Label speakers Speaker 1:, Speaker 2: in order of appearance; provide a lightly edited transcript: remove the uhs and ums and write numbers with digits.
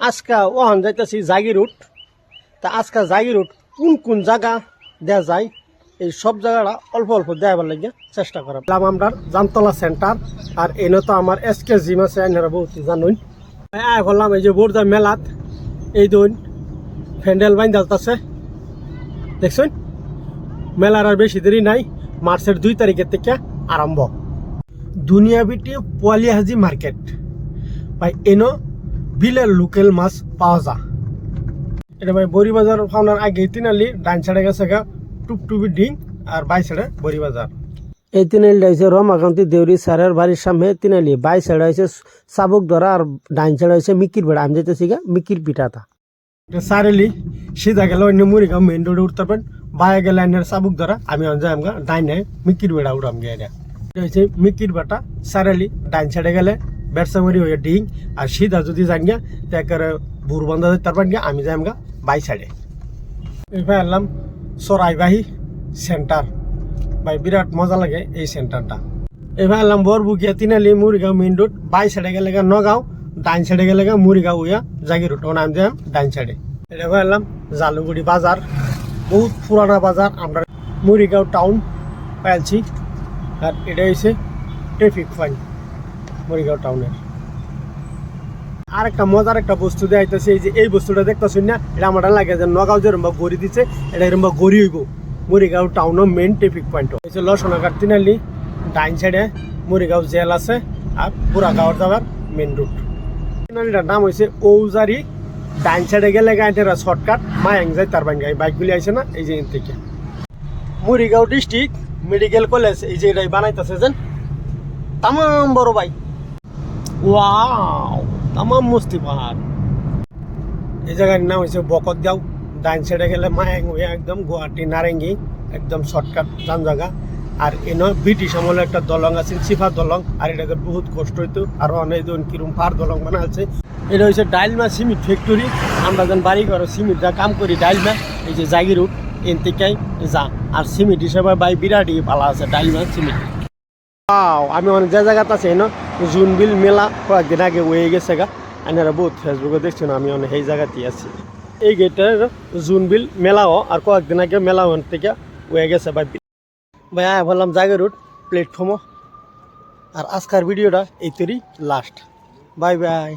Speaker 1: আজকা ওহান যাইতেছি জাগি রুট। তা আজকা জাগি রুট কোন কোন জায়গা দেওয়া যায় এই সব জায়গাটা অল্প অল্প দেওয়ার লাগে চেষ্টা করা। আমরা জামতলা সেন্টার আর এনে তো আমার এসকে জিম আছে, আপনারা বহুত জানুন। আয় বললাম এই যে বোরদা মেলাত এই দুন ফ্যান্ডেল বাইন জ্বালতেছে দেখছেন। মেলার আর বেশি দেরি নাই, মার্চের 2 তারিখের থেকে আরম্ভ। দুনিয়াবিটি পোয়ালিহাজি মার্কেট ভাই এনো বিলের লোকাল মাছ পাওয়া যায়। এটা ভাই বড়িবাজার ফাউনার আগে তিনালি ডাইন সাইডে গেছে গা টুপটুপি ডিং আর বাই সাইডে বড়িবাজার। এই তিনালিটা হয়েছে রমাকান্তি দেউরি স্যারের বাড়ির সামনে তিনালি, বাই সাইডে হয়েছে চাবুক ধরা আর ডাইন সাইডে হয়েছে মিকির বেড়া। আমি যেতেছি গা মিকির পিঠাটা। সারেলি সিধা গেলে অন্য মুড়িগাঁও মেইন রোডে উঠতে পারেন, বায়ে গেলে আইনের চাবুক ধরা। আমি যাইম গা ডাইনে মিকির বেড়া উড়াম গিয়ে। এটা হচ্ছে মিকির বাটা সারেলি, ডাইন সাইডে গেলে বেরসামরি হয়ে ডিং আর সিধা যদি যান গিয়া তো একেবারে বুরবান্ধা যেতে পারেন গিয়া। আমি যাইম গা বাই সাইডে। এবার এলাম সরাইবাহী সেন্টার, ভাই বিরাট মজা লাগে এই সেন্টারটা। এবার এলাম বরবুকিয়া তিনালি মুড়িগাঁও মেইন রোড, বাই সাইডে গেলে গা নগাঁও, ডাইন সাইডে গেলে গা মুড়িগাঁও উইয়া জাগি রোড। ওর নাম যাম ডাইন সাইডে। এটা এলাম জালুগুড়ি বাজার, বহুত পুরানা বাজার। আমরা মুড়িগাঁও টাউন পাইছি আর এটা হচ্ছে ট্রাফিক ফাইন মুড়িগাঁও টাউনের। আর একটা মজার একটা বস্তু দেখাইতেছে, এই যে এই বস্তুটা দেখতেছেন না, এটা আমার লাগে যে নগাঁও যেরকম গড়ি দিচ্ছে এটা এরকম গড়ি হইব মুড়িগাঁও টাউনও মেইন ট্রাফিক পয়েন্ট হচ্ছে লসনগর তিনালি। ডাইন সাইডে মুড়িগাঁও জেল আছে আর বুড়াগাঁওর যাওয়ার মেইন রুট। তিনালিটার নাম হয়েছে ঔজারি। ডাইন সাইডে গেলে গাড়িটা শর্টকাট মায়াং যায় তার বাইন গাড়ি বাইকগুলি আছে না এই যে থেকে। মুড়িগাঁও ডিস্ট্রিক্ট মেডিকেল কলেজ এই যে এটাই বানাইতেছে যেন তামাম বড় ভাই। ওয়াও তামাম মস্তি পাহাড়। এই জায়গার নাম হয়েছে বকতগাঁও। ডাইন সাইডে গেলে মায়াং হয়ে একদম গুয়াহাটি নারেঙ্গি একদম শর্টকাট যান জায়গা। আর এনে ব্রিটিশ আমলে একটা দলং আছে সিফা দলং, আর এটাতে বহুত কষ্ট হইতো। আর অনেক জন কিরম পার দলং বানা আছে। এটা হচ্ছে ডাইলমা সিমেন্ট ফ্যাক্টরি। আমরা যখন বাড়ি ঘর সিমেন্টটা কাম করি ডাইলমা এই যে জাগি রুট এন থেকে যা। আর সিমেন্ট হিসেবে বাই বিরাটই ভালো আছে ডাইলমা সিমেন্ট। আমি অনেক যে জায়গাতে আছে এনে জুনবিল মেলা কয়েকদিন আগে হয়ে গেছে গা। আপনারা বহুত ফেসবুকে দেখছেন আমি অনেক এই জায়গাতেই আছি। এই গেটের জুনবিল মেলাও আর কয়েকদিন আগে মেলা থেকে হয়ে গেছে ভাই। ভাই বললাম জায়গা রুট প্ল্যাটফর্মও। আর আজকের ভিডিওটা এই তোরই লাস্ট। Bye bye.